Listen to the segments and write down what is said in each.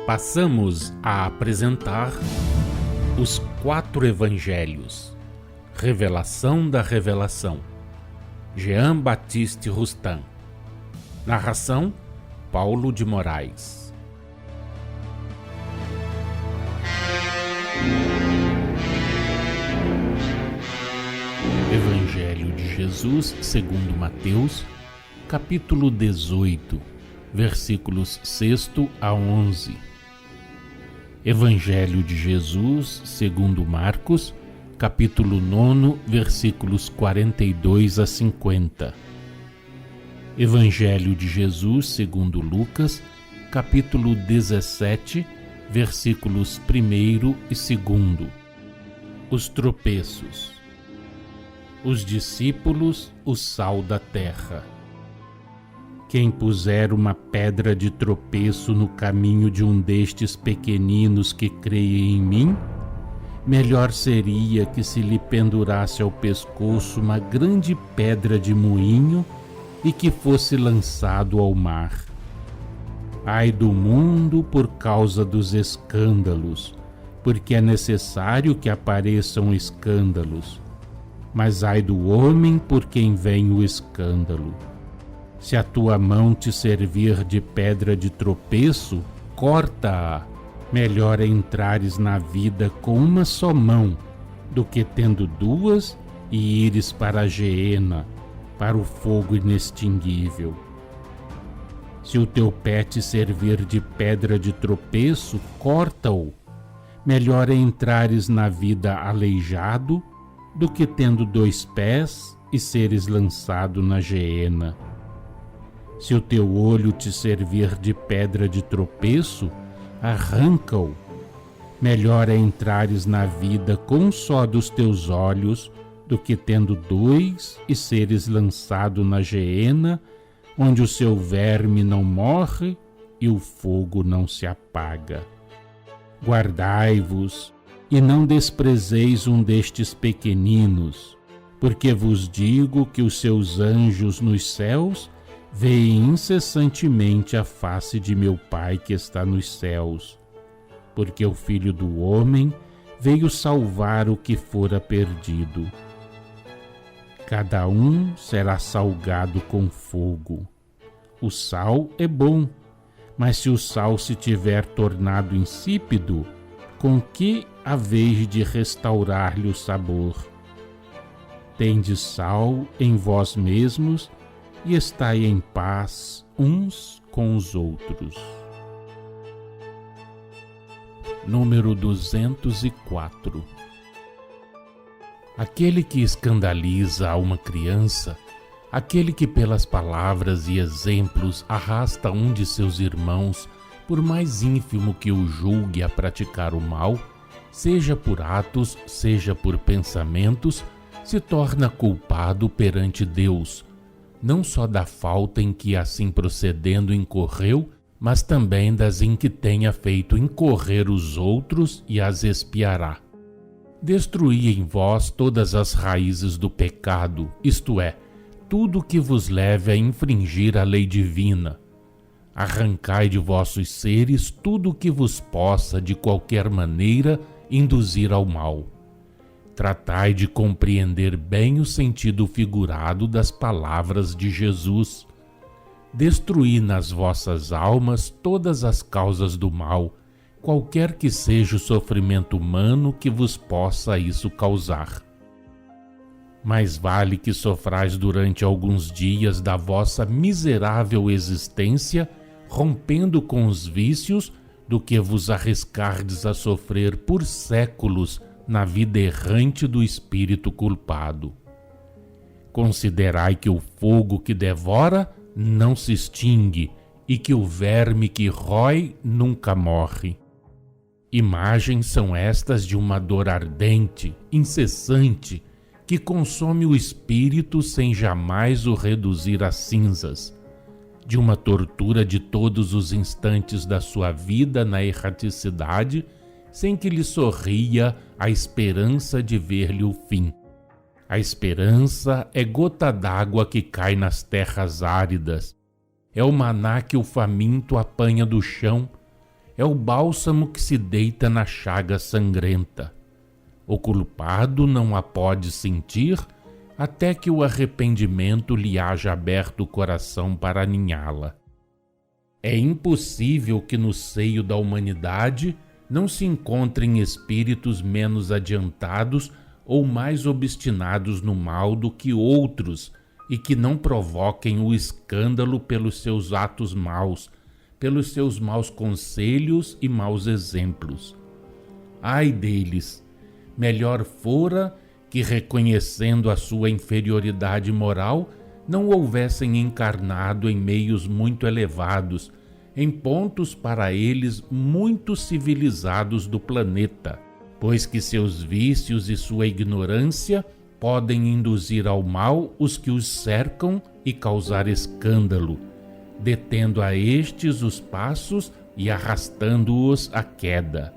Passamos a apresentar os 4 Evangelhos, Revelação da Revelação, Jean Baptiste Rustin. Narração, Paulo de Moraes. Evangelho de Jesus segundo Mateus, capítulo 18, versículos 6 a 11. Evangelho de Jesus segundo Marcos, capítulo 9, versículos 42 a 50. Evangelho de Jesus segundo Lucas, capítulo 17, versículos 1 e 2. Os tropeços. Os discípulos, o sal da terra. Quem puser uma pedra de tropeço no caminho de um destes pequeninos que creem em mim, melhor seria que se lhe pendurasse ao pescoço uma grande pedra de moinho e que fosse lançado ao mar. Ai do mundo por causa dos escândalos, porque é necessário que apareçam escândalos. Mas ai do homem por quem vem o escândalo. Se a tua mão te servir de pedra de tropeço, corta-a. Melhor é entrares na vida com uma só mão, do que tendo duas e ires para a geena, para o fogo inextinguível. Se o teu pé te servir de pedra de tropeço, corta-o. Melhor é entrares na vida aleijado, do que tendo 2 pés e seres lançado na geena. Se o teu olho te servir de pedra de tropeço, arranca-o. Melhor é entrares na vida com um só dos teus olhos, do que tendo 2 e seres lançado na geena, onde o seu verme não morre e o fogo não se apaga. Guardai-vos e não desprezeis um destes pequeninos, porque vos digo que os seus anjos nos céus veem incessantemente a face de meu Pai que está nos céus, porque o Filho do Homem veio salvar o que fora perdido. Cada um será salgado com fogo. O sal é bom, mas se o sal se tiver tornado insípido, com que haveis de restaurar-lhe o sabor? Tendes sal em vós mesmos e estai em paz uns com os outros. Número 204. Aquele que escandaliza a uma criança, aquele que pelas palavras e exemplos arrasta um de seus irmãos, por mais ínfimo que o julgue a praticar o mal, seja por atos, seja por pensamentos, se torna culpado perante Deus, não só da falta em que assim procedendo incorreu, mas também das em que tenha feito incorrer os outros e as expiará. Destruí em vós todas as raízes do pecado, isto é, tudo que vos leve a infringir a lei divina. Arrancai de vossos seres tudo o que vos possa, de qualquer maneira, induzir ao mal. Tratai de compreender bem o sentido figurado das palavras de Jesus. Destruí nas vossas almas todas as causas do mal, qualquer que seja o sofrimento humano que vos possa isso causar. Mais vale que sofrais durante alguns dias da vossa miserável existência, rompendo com os vícios, do que vos arriscardes a sofrer por séculos na vida errante do espírito culpado. Considerai que o fogo que devora não se extingue e que o verme que rói nunca morre. Imagens são estas de uma dor ardente, incessante, que consome o espírito sem jamais o reduzir a cinzas, de uma tortura de todos os instantes da sua vida na erraticidade, sem que lhe sorria a esperança de ver-lhe o fim. A esperança é gota d'água que cai nas terras áridas, é o maná que o faminto apanha do chão, é o bálsamo que se deita na chaga sangrenta. O culpado não a pode sentir até que o arrependimento lhe haja aberto o coração para aninhá-la. É impossível que no seio da humanidade não se encontrem espíritos menos adiantados ou mais obstinados no mal do que outros e que não provoquem o escândalo pelos seus atos maus, pelos seus maus conselhos e maus exemplos. Ai deles! Melhor fora que, reconhecendo a sua inferioridade moral, não houvessem encarnado em meios muito elevados, em pontos para eles muito civilizados do planeta, pois que seus vícios e sua ignorância podem induzir ao mal os que os cercam e causar escândalo, detendo a estes os passos e arrastando-os à queda.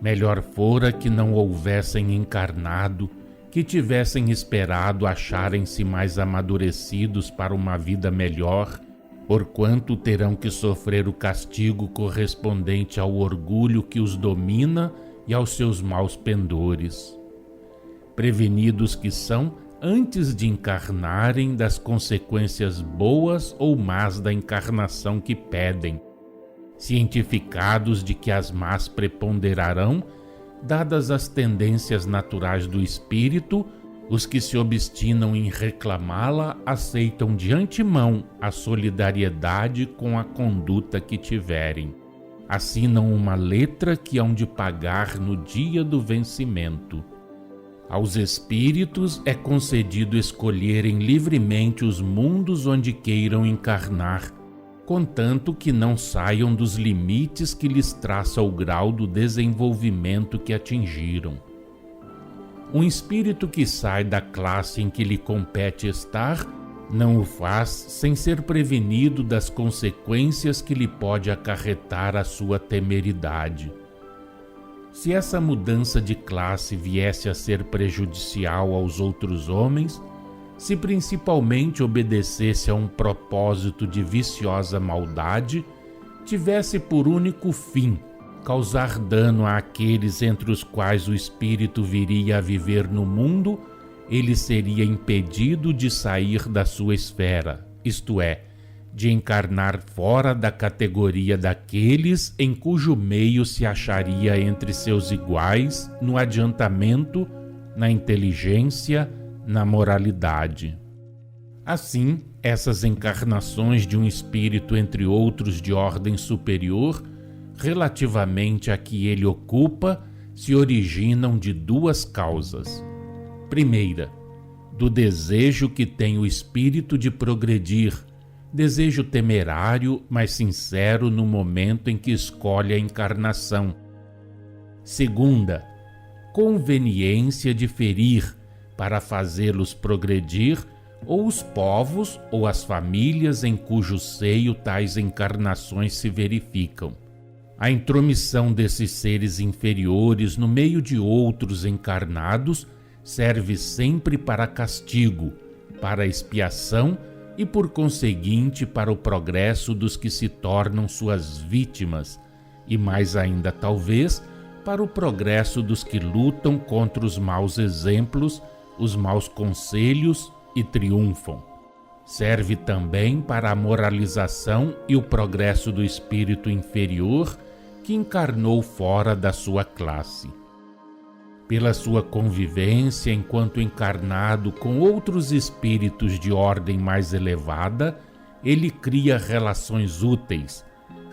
Melhor fora que não houvessem encarnado, que tivessem esperado acharem-se mais amadurecidos para uma vida melhor, porquanto terão que sofrer o castigo correspondente ao orgulho que os domina e aos seus maus pendores. Prevenidos que são antes de encarnarem das consequências boas ou más da encarnação que pedem, cientificados de que as más preponderarão, dadas as tendências naturais do espírito, os que se obstinam em reclamá-la aceitam de antemão a solidariedade com a conduta que tiverem. Assinam uma letra que hão de pagar no dia do vencimento. Aos espíritos é concedido escolherem livremente os mundos onde queiram encarnar, contanto que não saiam dos limites que lhes traça o grau do desenvolvimento que atingiram. Um espírito que sai da classe em que lhe compete estar, não o faz sem ser prevenido das consequências que lhe pode acarretar a sua temeridade. Se essa mudança de classe viesse a ser prejudicial aos outros homens, se principalmente obedecesse a um propósito de viciosa maldade, tivesse por único fim causar dano àqueles entre os quais o espírito viria a viver no mundo, ele seria impedido de sair da sua esfera, isto é, de encarnar fora da categoria daqueles em cujo meio se acharia entre seus iguais no adiantamento, na inteligência, na moralidade. Assim, essas encarnações de um espírito entre outros de ordem superior, relativamente a que ele ocupa, se originam de duas causas. Primeira, do desejo que tem o espírito de progredir, desejo temerário, mas sincero no momento em que escolhe a encarnação. Segunda, conveniência de ferir, para fazê-los progredir, ou os povos ou as famílias em cujo seio tais encarnações se verificam. A intromissão desses seres inferiores no meio de outros encarnados serve sempre para castigo, para expiação e, por conseguinte, para o progresso dos que se tornam suas vítimas, e mais ainda, talvez, para o progresso dos que lutam contra os maus exemplos, os maus conselhos e triunfam. Serve também para a moralização e o progresso do espírito inferior que encarnou fora da sua classe. Pela sua convivência enquanto encarnado com outros espíritos de ordem mais elevada, ele cria relações úteis,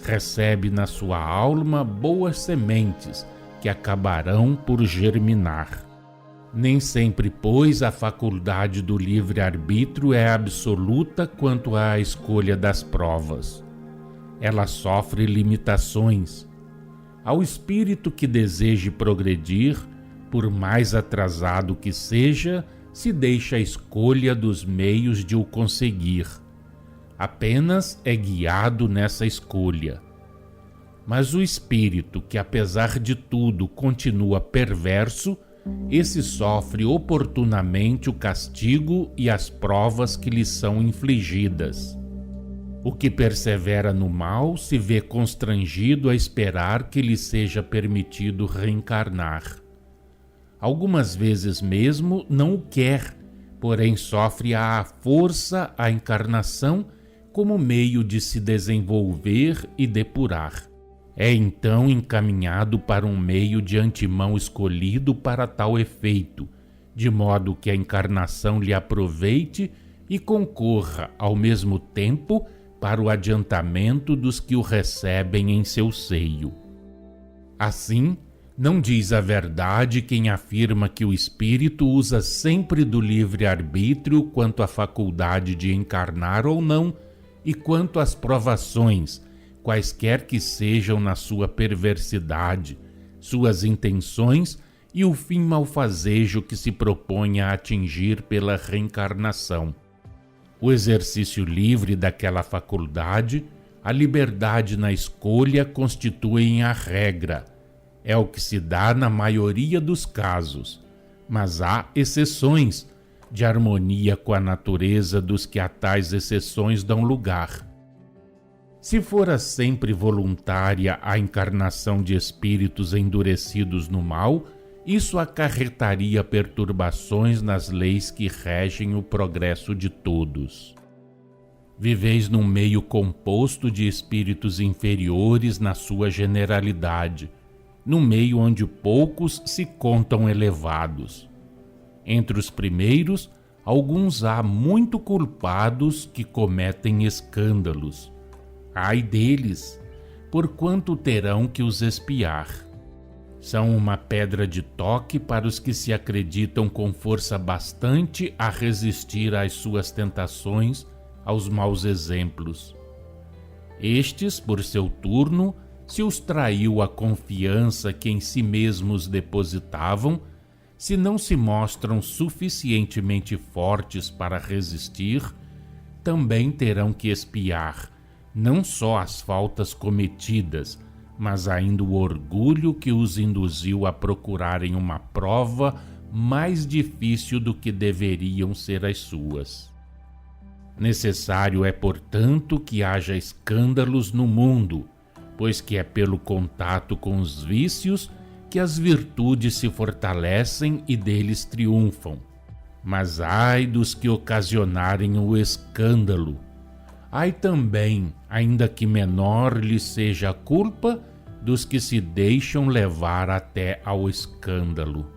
recebe na sua alma boas sementes que acabarão por germinar. Nem sempre, pois, a faculdade do livre-arbítrio é absoluta quanto à escolha das provas. Ela sofre limitações. Ao espírito que deseje progredir, por mais atrasado que seja, se deixa a escolha dos meios de o conseguir. Apenas é guiado nessa escolha. Mas o espírito que, apesar de tudo, continua perverso, esse sofre oportunamente o castigo e as provas que lhe são infligidas. O que persevera no mal se vê constrangido a esperar que lhe seja permitido reencarnar. Algumas vezes mesmo não o quer, porém sofre à força a encarnação como meio de se desenvolver e depurar. É então encaminhado para um meio de antemão escolhido para tal efeito, de modo que a encarnação lhe aproveite e concorra ao mesmo tempo para o adiantamento dos que o recebem em seu seio. Assim, não diz a verdade quem afirma que o espírito usa sempre do livre-arbítrio quanto à faculdade de encarnar ou não e quanto às provações, quaisquer que sejam na sua perversidade, suas intenções e o fim malfazejo que se propõe a atingir pela reencarnação. O exercício livre daquela faculdade, a liberdade na escolha constituem a regra. É o que se dá na maioria dos casos, mas há exceções, de harmonia com a natureza dos que a tais exceções dão lugar. Se fora sempre voluntária a encarnação de espíritos endurecidos no mal, isso acarretaria perturbações nas leis que regem o progresso de todos. Viveis num meio composto de espíritos inferiores na sua generalidade, num meio onde poucos se contam elevados. Entre os primeiros, alguns há muito culpados que cometem escândalos. Ai deles, porquanto terão que os expiar. São uma pedra de toque para os que se acreditam com força bastante a resistir às suas tentações, aos maus exemplos. Estes, por seu turno, se os traiu a confiança que em si mesmos depositavam, se não se mostram suficientemente fortes para resistir, também terão que expiar não só as faltas cometidas, mas ainda o orgulho que os induziu a procurarem uma prova mais difícil do que deveriam ser as suas. Necessário é, portanto, que haja escândalos no mundo, pois que é pelo contato com os vícios que as virtudes se fortalecem e deles triunfam. Mas ai dos que ocasionarem o escândalo! Ai também, ainda que menor lhe seja a culpa, dos que se deixam levar até ao escândalo.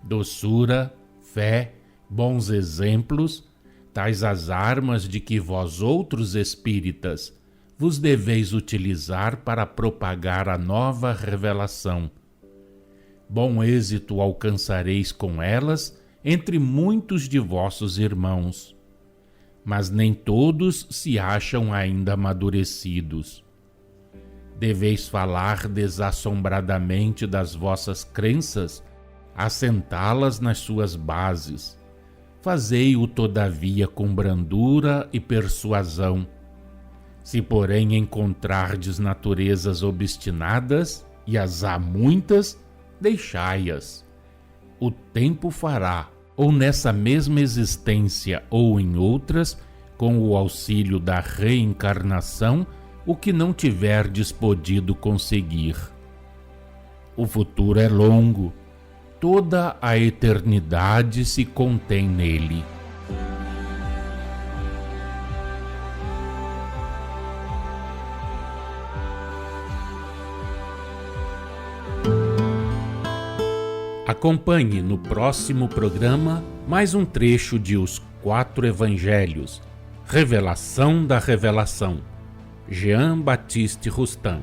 Doçura, fé, bons exemplos, tais as armas de que vós outros espíritas vos deveis utilizar para propagar a nova revelação. Bom êxito alcançareis com elas entre muitos de vossos irmãos. Mas nem todos se acham ainda amadurecidos. Deveis falar desassombradamente das vossas crenças, assentá-las nas suas bases. Fazei-o, todavia, com brandura e persuasão. Se, porém, encontrardes naturezas obstinadas, e as há muitas, deixai-as. O tempo fará, ou nessa mesma existência ou em outras, com o auxílio da reencarnação, o que não tiverdes podido conseguir. O futuro é longo, toda a eternidade se contém nele. Acompanhe no próximo programa mais um trecho de Os Quatro Evangelhos, Revelação da Revelação, Jean Baptiste Rustin.